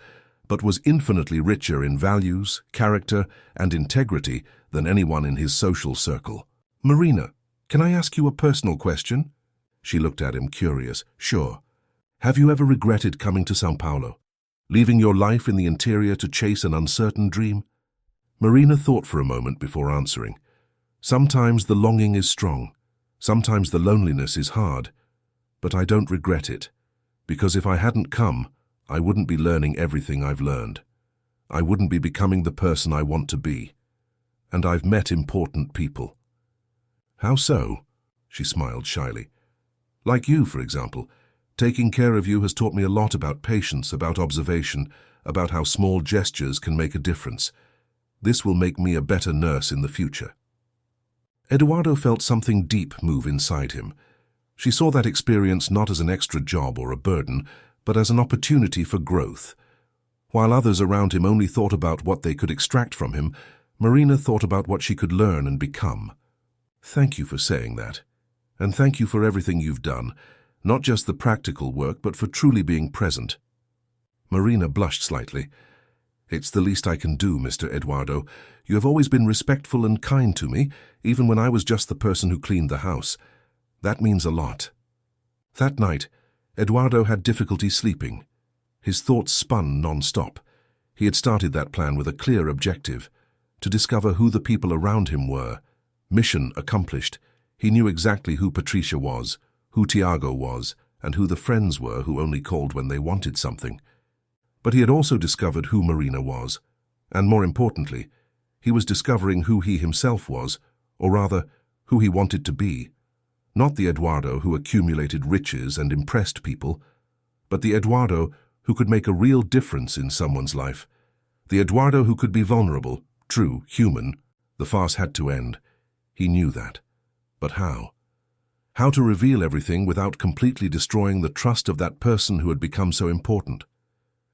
but was infinitely richer in values, character, and integrity than anyone in his social circle. Marina, can I ask you a personal question? She looked at him, curious. Sure. Have you ever regretted coming to São Paulo? Leaving your life in the interior to chase an uncertain dream? Marina thought for a moment before answering. Sometimes the longing is strong. Sometimes the loneliness is hard. But I don't regret it, because if I hadn't come, I wouldn't be learning everything I've learned. I wouldn't be becoming the person I want to be. And I've met important people. How so? She smiled shyly. Like you, for example. Taking care of you has taught me a lot about patience, about observation, about how small gestures can make a difference. This will make me a better nurse in the future. Eduardo felt something deep move inside him. She saw that experience not as an extra job or a burden, but as an opportunity for growth. While others around him only thought about what they could extract from him, Marina thought about what she could learn and become. Thank you for saying that. And thank you for everything you've done, not just the practical work, but for truly being present. Marina blushed slightly. It's the least I can do, Mr. Eduardo. You have always been respectful and kind to me, even when I was just the person who cleaned the house. That means a lot. That night, Eduardo had difficulty sleeping. His thoughts spun non-stop. He had started that plan with a clear objective, to discover who the people around him were. Mission accomplished. He knew exactly who Patricia was, who Tiago was, and who the friends were who only called when they wanted something. But he had also discovered who Marina was, and more importantly, he was discovering who he himself was, or rather, who he wanted to be. Not the Eduardo who accumulated riches and impressed people, but the Eduardo who could make a real difference in someone's life. The Eduardo who could be vulnerable, true, human. The farce had to end. He knew that. But how? How to reveal everything without completely destroying the trust of that person who had become so important?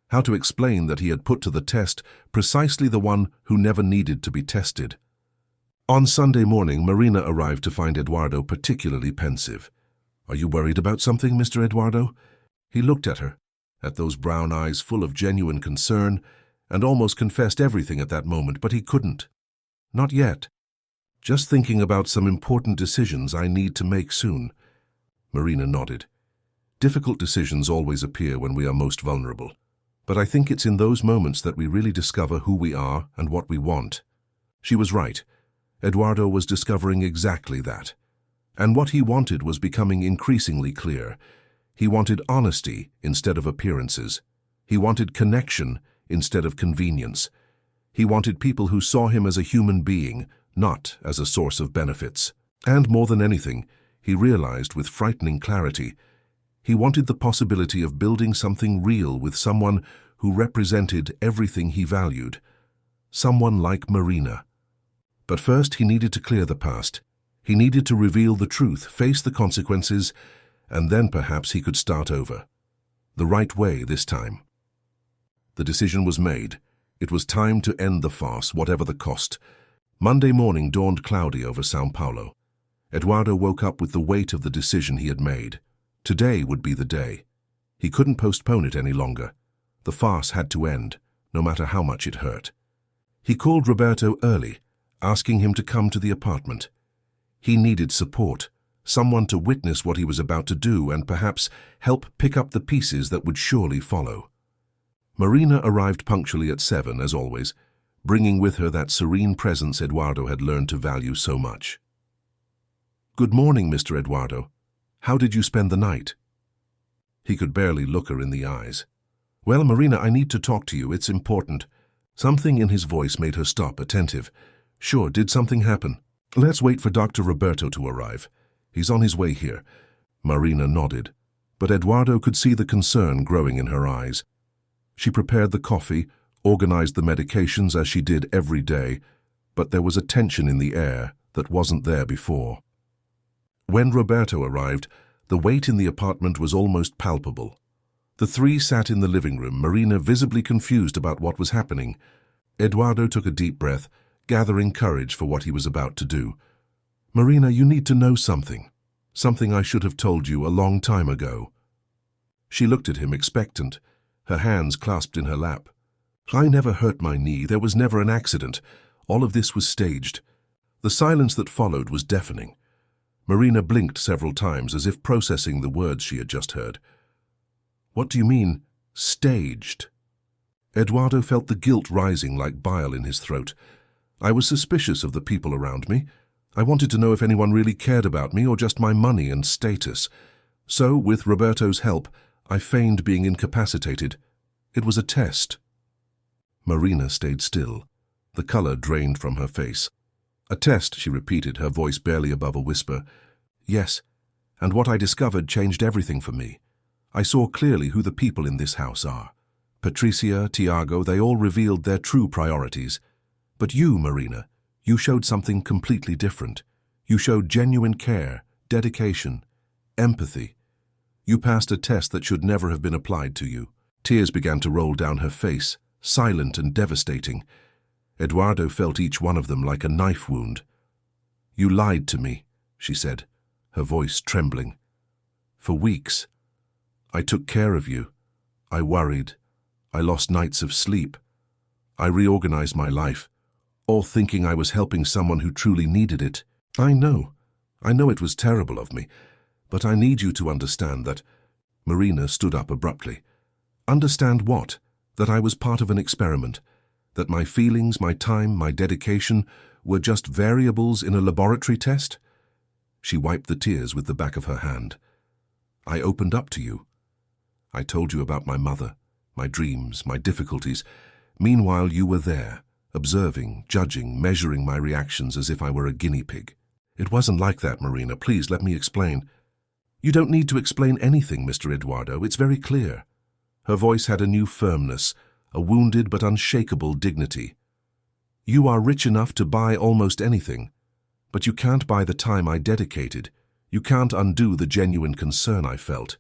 How to explain that he had put to the test precisely the one who never needed to be tested? On Sunday morning, Marina arrived to find Eduardo particularly pensive. "Are you worried about something, Mr. Eduardo?" He looked at her, at those brown eyes full of genuine concern, and almost confessed everything at that moment, but he couldn't. "Not yet. Just thinking about some important decisions I need to make soon." Marina nodded. Difficult decisions always appear when we are most vulnerable. But I think it's in those moments that we really discover who we are and what we want. She was right. Eduardo was discovering exactly that. And what he wanted was becoming increasingly clear. He wanted honesty instead of appearances. He wanted connection instead of convenience. He wanted people who saw him as a human being, not as a source of benefits. And more than anything, he realized with frightening clarity, he wanted the possibility of building something real with someone who represented everything he valued. Someone like Marina. But first he needed to clear the past. He needed to reveal the truth, face the consequences, and then perhaps he could start over. The right way this time. The decision was made. It was time to end the farce, whatever the cost. Monday morning dawned cloudy over São Paulo. Eduardo woke up with the weight of the decision he had made. Today would be the day. He couldn't postpone it any longer. The farce had to end, no matter how much it hurt. He called Roberto early, asking him to come to the apartment. He needed support, someone to witness what he was about to do and perhaps help pick up the pieces that would surely follow. Marina arrived punctually at 7, as always, bringing with her that serene presence Eduardo had learned to value so much. "Good morning, Mr. Eduardo. How did you spend the night?" He could barely look her in the eyes. "Well, Marina, I need to talk to you. It's important." Something in his voice made her stop, attentive. "Sure, did something happen?" "Let's wait for Dr. Roberto to arrive. He's on his way here." Marina nodded, but Eduardo could see the concern growing in her eyes. She prepared the coffee, organized the medications as she did every day, but there was a tension in the air that wasn't there before. When Roberto arrived, the weight in the apartment was almost palpable. The three sat in the living room, Marina visibly confused about what was happening. Eduardo took a deep breath, gathering courage for what he was about to do. "Marina, you need to know something. Something I should have told you a long time ago." She looked at him expectant, her hands clasped in her lap. "I never hurt my knee. There was never an accident. All of this was staged." The silence that followed was deafening. Marina blinked several times as if processing the words she had just heard. "What do you mean, staged?" Eduardo felt the guilt rising like bile in his throat. I was suspicious of the people around me. I wanted to know if anyone really cared about me or just my money and status. So, with Roberto's help, I feigned being incapacitated. It was a test. Marina stayed still. The color drained from her face. A test, she repeated, her voice barely above a whisper. Yes, and what I discovered changed everything for me. I saw clearly who the people in this house are. Patricia, Tiago, they all revealed their true priorities. But you, Marina, you showed something completely different. You showed genuine care, dedication, empathy. You passed a test that should never have been applied to you. Tears began to roll down her face, silent and devastating. Eduardo felt each one of them like a knife wound. You lied to me, she said, her voice trembling. For weeks, I took care of you. I worried. I lost nights of sleep. I reorganized my life, all thinking I was helping someone who truly needed it. I know it was terrible of me, but I need you to understand that. Marina stood up abruptly. Understand what? That I was part of an experiment. That my feelings, my time, my dedication were just variables in a laboratory test? She wiped the tears with the back of her hand. I opened up to you. I told you about my mother, my dreams, my difficulties. Meanwhile, you were there, observing, judging, measuring my reactions as if I were a guinea pig. It wasn't like that, Marina. Please, let me explain. You don't need to explain anything, Mr. Eduardo. It's very clear. Her voice had a new firmness, a wounded but unshakable dignity. You are rich enough to buy almost anything, but you can't buy the time I dedicated. You can't undo the genuine concern I felt.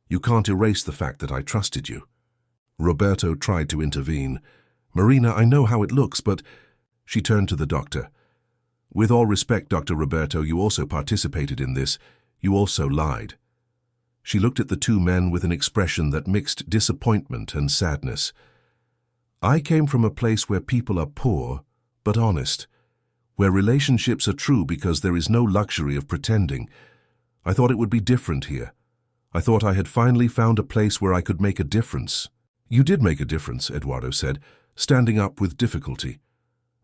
You can't erase the fact that I trusted you. Roberto tried to intervene. Marina, I know how it looks, but... She turned to the doctor. With all respect, Dr. Roberto, you also participated in this. You also lied. She looked at the two men with an expression that mixed disappointment and sadness. I came from a place where people are poor, but honest, where relationships are true because there is no luxury of pretending. I thought it would be different here. I thought I had finally found a place where I could make a difference. You did make a difference, Eduardo said, standing up with difficulty,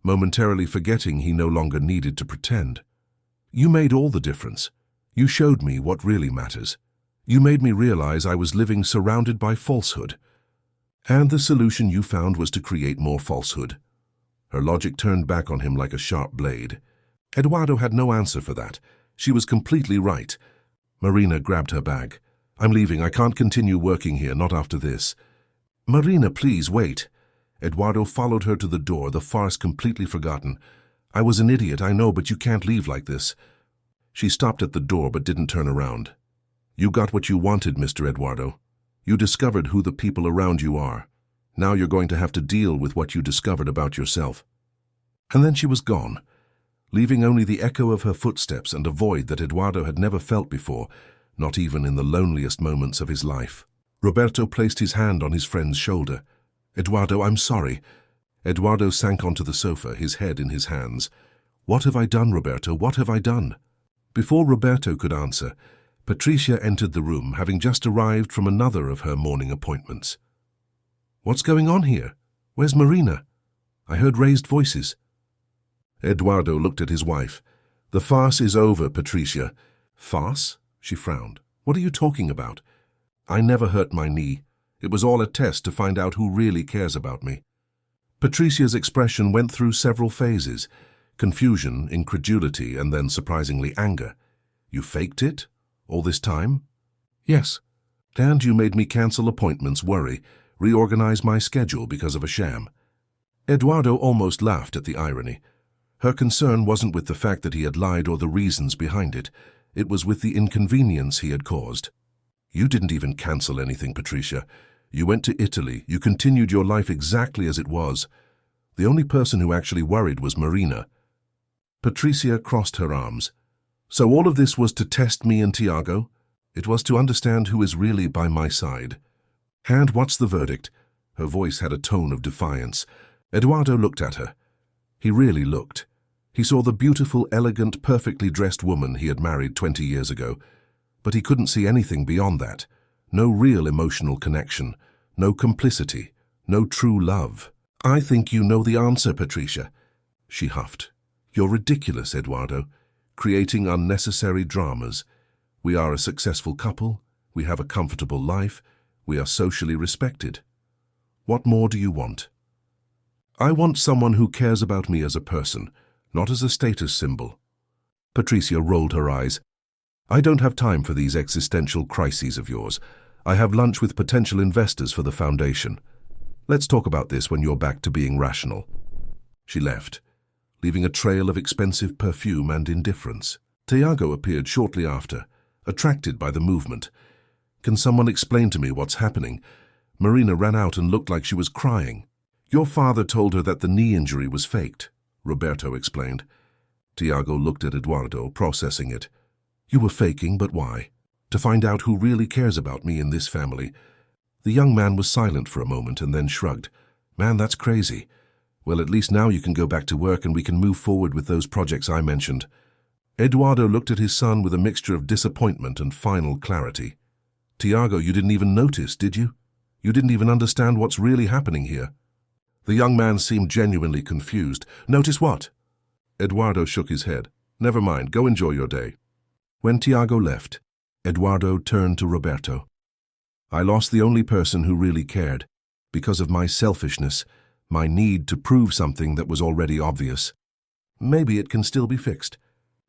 momentarily forgetting he no longer needed to pretend. You made all the difference. You showed me what really matters. You made me realize I was living surrounded by falsehood. And the solution you found was to create more falsehood. Her logic turned back on him like a sharp blade. Eduardo had no answer for that. She was completely right. Marina grabbed her bag. I'm leaving. I can't continue working here, not after this. Marina, please, wait. Eduardo followed her to the door, the farce completely forgotten. I was an idiot, I know, but you can't leave like this. She stopped at the door but didn't turn around. You got what you wanted, Mr. Eduardo. You discovered who the people around you are. Now you're going to have to deal with what you discovered about yourself. And then she was gone, leaving only the echo of her footsteps and a void that Eduardo had never felt before, not even in the loneliest moments of his life. Roberto placed his hand on his friend's shoulder. Eduardo, I'm sorry. Eduardo sank onto the sofa, his head in his hands. What have I done, Roberto? What have I done? Before Roberto could answer, Patricia entered the room, having just arrived from another of her morning appointments. What's going on here? Where's Marina? I heard raised voices. Eduardo looked at his wife. The farce is over, Patricia. Farce? She frowned. What are you talking about? I never hurt my knee. It was all a test to find out who really cares about me. Patricia's expression went through several phases. Confusion, incredulity, and then surprisingly anger. You faked it? All this time? Yes. And you made me cancel appointments, worry, reorganize my schedule because of a sham. Eduardo almost laughed at the irony. Her concern wasn't with the fact that he had lied or the reasons behind it. It was with the inconvenience he had caused. You didn't even cancel anything, Patricia. You went to Italy. You continued your life exactly as it was. The only person who actually worried was Marina. Patricia crossed her arms. So all of this was to test me and Tiago? It was to understand who is really by my side. And what's the verdict? Her voice had a tone of defiance. Eduardo looked at her. He really looked. He saw the beautiful, elegant, perfectly dressed woman he had married 20 years ago, but he couldn't see anything beyond that. No real emotional connection, no complicity, No true love. I think you know the answer, Patricia, she huffed. You're ridiculous, Eduardo, creating unnecessary dramas. We are a successful couple, we have a comfortable life, we are socially respected. What more do you want? I want someone who cares about me as a person, not as a status symbol. Patricia rolled her eyes. I don't have time for these existential crises of yours. I have lunch with potential investors for the foundation. Let's talk about this when you're back to being rational. She left, leaving a trail of expensive perfume and indifference. Tiago appeared shortly after, attracted by the movement. Can someone explain to me what's happening? Marina ran out and looked like she was crying. Your father told her that the knee injury was faked, Roberto explained. Tiago looked at Eduardo, processing it. You were faking, but why? To find out who really cares about me in this family. The young man was silent for a moment and then shrugged. Man, that's crazy. Well, at least now you can go back to work and we can move forward with those projects I mentioned. Eduardo looked at his son with a mixture of disappointment and final clarity. Tiago, you didn't even notice, did you? You didn't even understand what's really happening here. The young man seemed genuinely confused. Notice what? Eduardo shook his head. Never mind, go enjoy your day. When Tiago left, Eduardo turned to Roberto. I lost the only person who really cared, because of my selfishness, my need to prove something that was already obvious. Maybe it can still be fixed.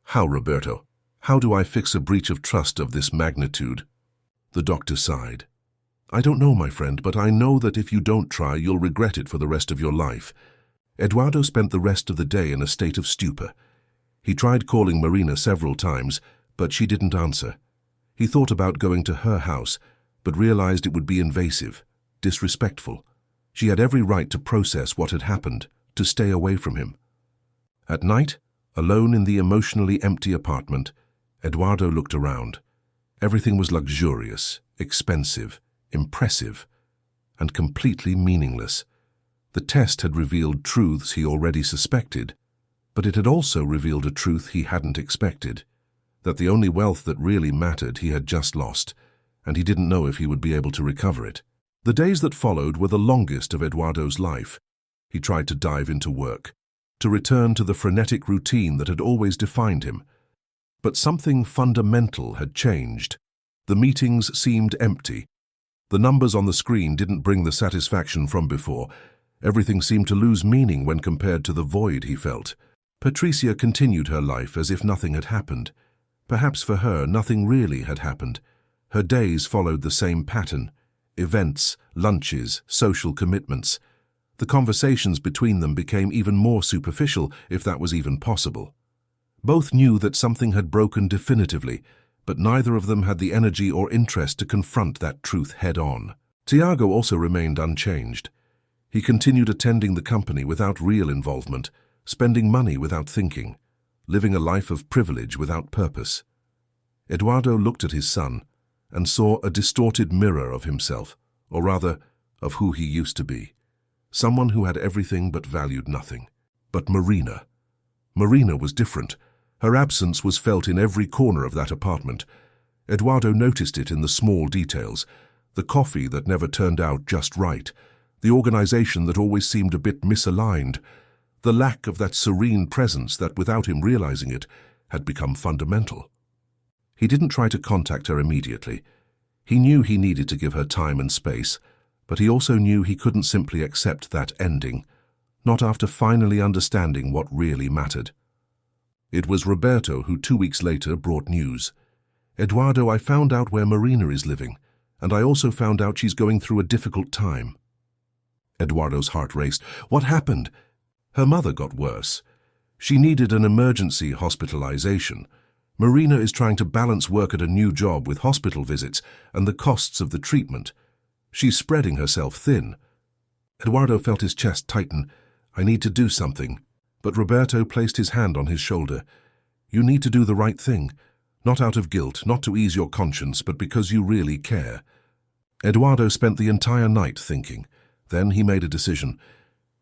How, Roberto? How do I fix a breach of trust of this magnitude? The doctor sighed. I don't know, my friend, but I know that if you don't try, you'll regret it for the rest of your life. Eduardo spent the rest of the day in a state of stupor. He tried calling Marina several times, but she didn't answer. He thought about going to her house, but realized it would be invasive, disrespectful. She had every right to process what had happened, to stay away from him. At night, alone in the emotionally empty apartment, Eduardo looked around. Everything was luxurious, expensive, impressive, and completely meaningless. The test had revealed truths he already suspected, but it had also revealed a truth he hadn't expected, that the only wealth that really mattered he had just lost, and he didn't know if he would be able to recover it. The days that followed were the longest of Eduardo's life. He tried to dive into work, to return to the frenetic routine that had always defined him. But something fundamental had changed. The meetings seemed empty. The numbers on the screen didn't bring the satisfaction from before. Everything seemed to lose meaning when compared to the void he felt. Patricia continued her life as if nothing had happened. Perhaps for her, nothing really had happened. Her days followed the same pattern. Events, lunches, social commitments. The conversations between them became even more superficial, if that was even possible. Both knew that something had broken definitively, but neither of them had the energy or interest to confront that truth head-on. Tiago also remained unchanged. He continued attending the company without real involvement, spending money without thinking, living a life of privilege without purpose. Eduardo looked at his son and saw a distorted mirror of himself, or rather, of who he used to be. Someone who had everything but valued nothing. But Marina was different. Her absence was felt in every corner of that apartment. Eduardo noticed it in the small details, the coffee that never turned out just right, the organization that always seemed a bit misaligned, the lack of that serene presence that, without him realizing it, had become fundamental. He didn't try to contact her immediately. He knew he needed to give her time and space, but he also knew he couldn't simply accept that ending, not after finally understanding what really mattered. It was Roberto who 2 weeks later brought news. Eduardo, I found out where Marina is living, and I also found out she's going through a difficult time. Eduardo's heart raced. What happened? Her mother got worse. She needed an emergency hospitalization. Marina is trying to balance work at a new job with hospital visits and the costs of the treatment. She's spreading herself thin. Eduardo felt his chest tighten. I need to do something. But Roberto placed his hand on his shoulder. You need to do the right thing, not out of guilt, not to ease your conscience, but because you really care. Eduardo spent the entire night thinking. Then he made a decision.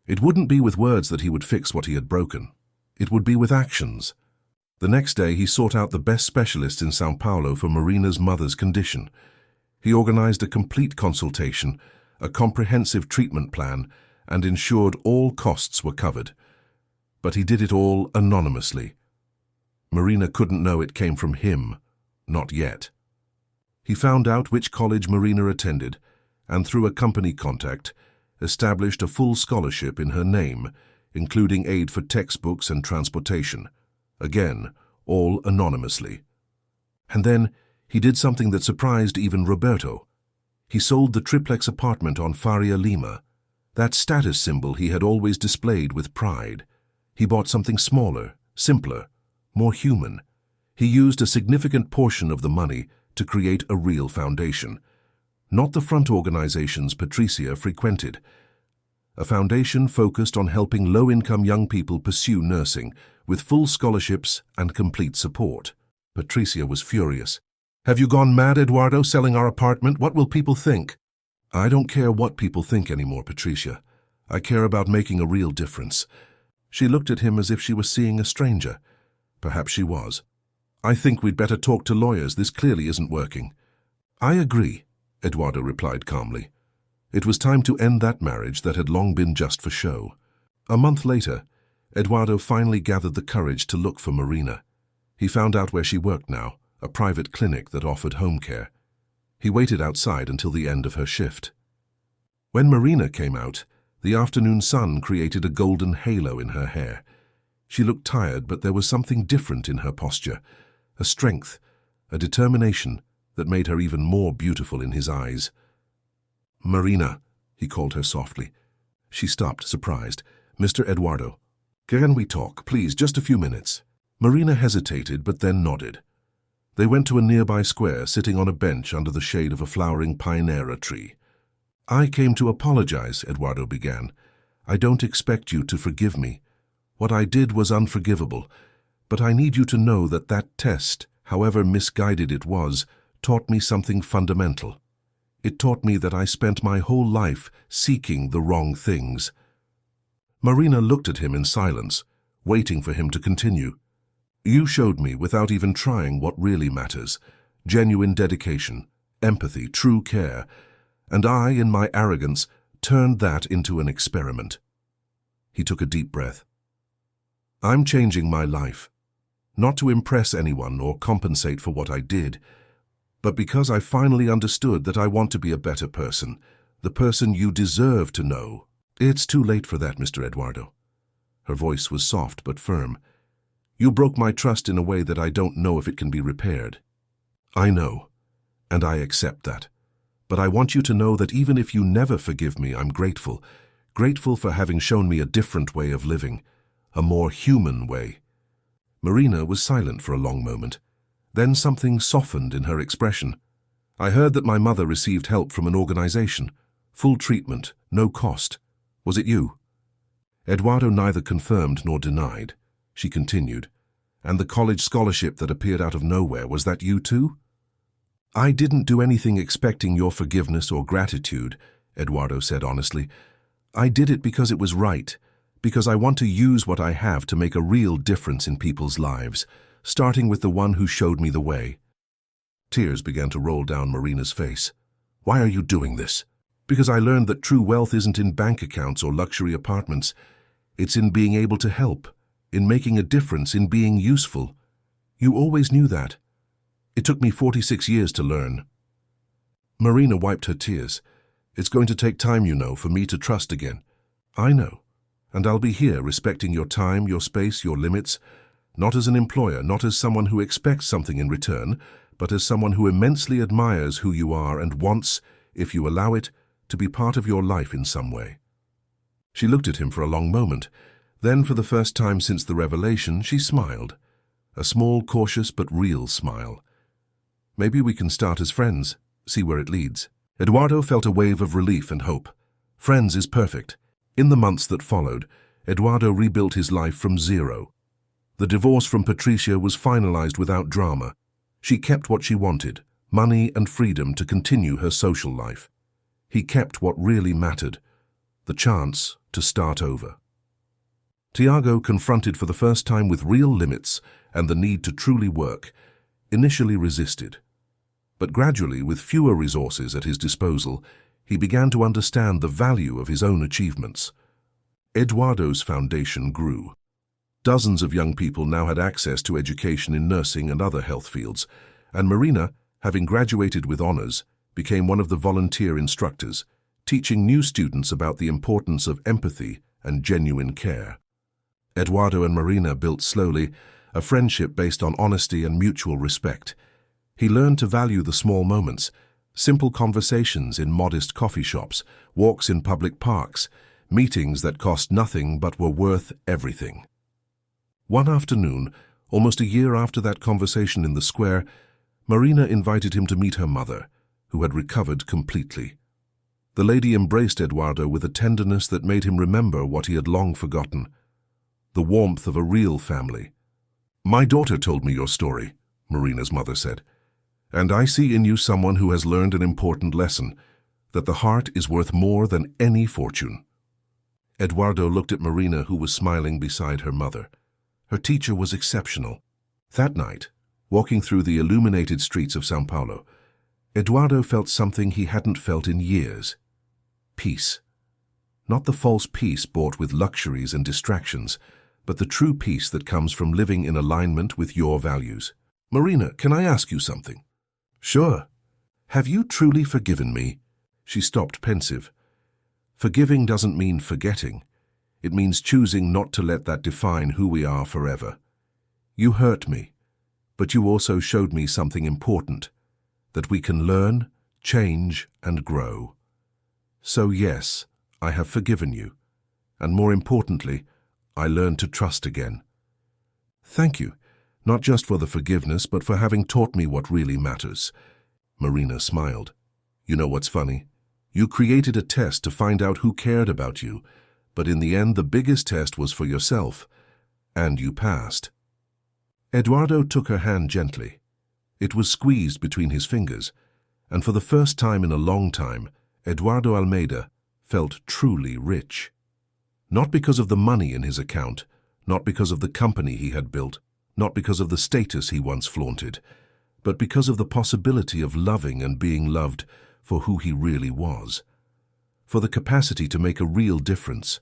It wouldn't be with words that he would fix what he had broken. It would be with actions. The next day he sought out the best specialists in São Paulo for Marina's mother's condition. He organized a complete consultation, a comprehensive treatment plan, and ensured all costs were covered. But he did it all anonymously. Marina couldn't know it came from him, not yet. He found out which college Marina attended, and through a company contact, established a full scholarship in her name, including aid for textbooks and transportation. Again, all anonymously. And then, he did something that surprised even Roberto. He sold the triplex apartment on Faria Lima, that status symbol he had always displayed with pride. He bought something smaller, simpler, more human. He used a significant portion of the money to create a real foundation, not the front organizations Patricia frequented. A foundation focused on helping low-income young people pursue nursing, with full scholarships and complete support. Patricia was furious. "Have you gone mad, Eduardo, selling our apartment? What will people think?" "I don't care what people think anymore, Patricia. I care about making a real difference." She looked at him as if she was seeing a stranger. Perhaps she was. "I think we'd better talk to lawyers. This clearly isn't working." "I agree," Eduardo replied calmly. It was time to end that marriage that had long been just for show. A month later, Eduardo finally gathered the courage to look for Marina. He found out where she worked now, a private clinic that offered home care. He waited outside until the end of her shift. When Marina came out, the afternoon sun created a golden halo in her hair. She looked tired, but there was something different in her posture, a strength, a determination that made her even more beautiful in his eyes. "Marina," he called her softly. She stopped, surprised. "Mr. Eduardo, can we talk, please, just a few minutes?" Marina hesitated, but then nodded. They went to a nearby square, sitting on a bench under the shade of a flowering pinera tree. "I came to apologize," Eduardo began. "I don't expect you to forgive me. What I did was unforgivable, but I need you to know that that test, however misguided it was, taught me something fundamental. It taught me that I spent my whole life seeking the wrong things." Marina looked at him in silence, waiting for him to continue. "You showed me, without even trying, what really matters. Genuine dedication, empathy, true care. And I, in my arrogance, turned that into an experiment." He took a deep breath. "I'm changing my life, not to impress anyone or compensate for what I did, but because I finally understood that I want to be a better person, the person you deserve to know." "It's too late for that, Mr. Eduardo." Her voice was soft but firm. "You broke my trust in a way that I don't know if it can be repaired." "I know, and I accept that. But I want you to know that even if you never forgive me, I'm grateful. Grateful for having shown me a different way of living, a more human way." Marina was silent for a long moment. Then something softened in her expression. "I heard that my mother received help from an organization. Full treatment, no cost. Was it you?" Eduardo neither confirmed nor denied. She continued. "And the college scholarship that appeared out of nowhere, was that you too?" "I didn't do anything expecting your forgiveness or gratitude," Eduardo said honestly. "I did it because it was right, because I want to use what I have to make a real difference in people's lives, starting with the one who showed me the way." Tears began to roll down Marina's face. "Why are you doing this?" "Because I learned that true wealth isn't in bank accounts or luxury apartments. It's in being able to help, in making a difference, in being useful. You always knew that. It took me 46 years to learn." Marina wiped her tears. "It's going to take time, you know, for me to trust again." "I know. And I'll be here, respecting your time, your space, your limits. Not as an employer, not as someone who expects something in return, but as someone who immensely admires who you are and wants, if you allow it, to be part of your life in some way." She looked at him for a long moment. Then, for the first time since the revelation, she smiled. A small, cautious but real smile. "Maybe we can start as friends, see where it leads." Eduardo felt a wave of relief and hope. Friends is perfect. In the months that followed, Eduardo rebuilt his life from zero. The divorce from Patricia was finalized without drama. She kept what she wanted, money and freedom to continue her social life. He kept what really mattered, the chance to start over. Tiago, confronted for the first time with real limits and the need to truly work, initially resisted. But gradually, with fewer resources at his disposal, He began to understand the value of his own achievements. Eduardo's foundation grew. Dozens of young people now had access to education in nursing and other health fields, and Marina, having graduated with honors, became one of the volunteer instructors, teaching new students about the importance of empathy and genuine care. Eduardo and Marina built slowly a friendship based on honesty and mutual respect. He learned to value the small moments, simple conversations in modest coffee shops, walks in public parks, meetings that cost nothing but were worth everything. One afternoon, almost a year after that conversation in the square, Marina invited him to meet her mother, who had recovered completely. The lady embraced Eduardo with a tenderness that made him remember what he had long forgotten, the warmth of a real family. "My daughter told me your story," Marina's mother said, "and I see in you someone who has learned an important lesson, that the heart is worth more than any fortune." Eduardo looked at Marina, who was smiling beside her mother. Her teacher was exceptional. That night, walking through the illuminated streets of São Paulo, Eduardo felt something he hadn't felt in years. Peace. Not the false peace bought with luxuries and distractions, but the true peace that comes from living in alignment with your values. "Marina, can I ask you something?" "Sure." "Have you truly forgiven me?" She stopped, pensive. Forgiving doesn't mean forgetting. It means choosing not to let that define who we are forever. You hurt me, but you also showed me something important, that we can learn, change, and grow. So yes, I have forgiven you, and more importantly, I learned to trust again. Thank you, not just for the forgiveness, but for having taught me what really matters. Marina smiled. You know what's funny? You created a test to find out who cared about you, but in the end the biggest test was for yourself, and you passed. Eduardo took her hand gently. It was squeezed between his fingers, and for the first time in a long time, Eduardo Almeida felt truly rich. Not because of the money in his account, not because of the company he had built, not because of the status he once flaunted, but because of the possibility of loving and being loved for who he really was, for the capacity to make a real difference,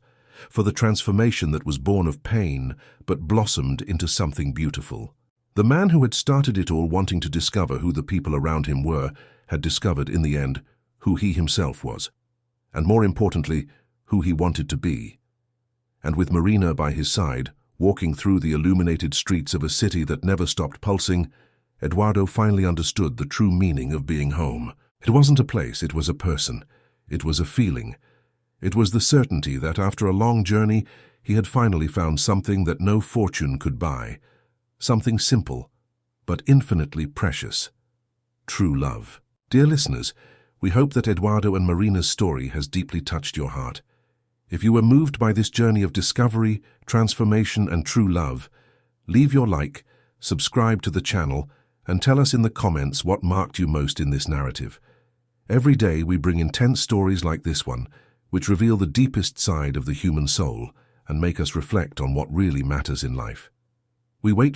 for the transformation that was born of pain but blossomed into something beautiful. The man who had started it all wanting to discover who the people around him were had discovered in the end who he himself was, and more importantly, who he wanted to be. And with Marina by his side, walking through the illuminated streets of a city that never stopped pulsing, Eduardo finally understood the true meaning of being home. It wasn't a place, it was a person. It was a feeling. It was the certainty that after a long journey, he had finally found something that no fortune could buy. Something simple, but infinitely precious. True love. Dear listeners, we hope that Eduardo and Marina's story has deeply touched your heart. If you were moved by this journey of discovery, transformation, and true love, leave your like, subscribe to the channel, and tell us in the comments what marked you most in this narrative. Every day we bring intense stories like this one, which reveal the deepest side of the human soul and make us reflect on what really matters in life. We wait for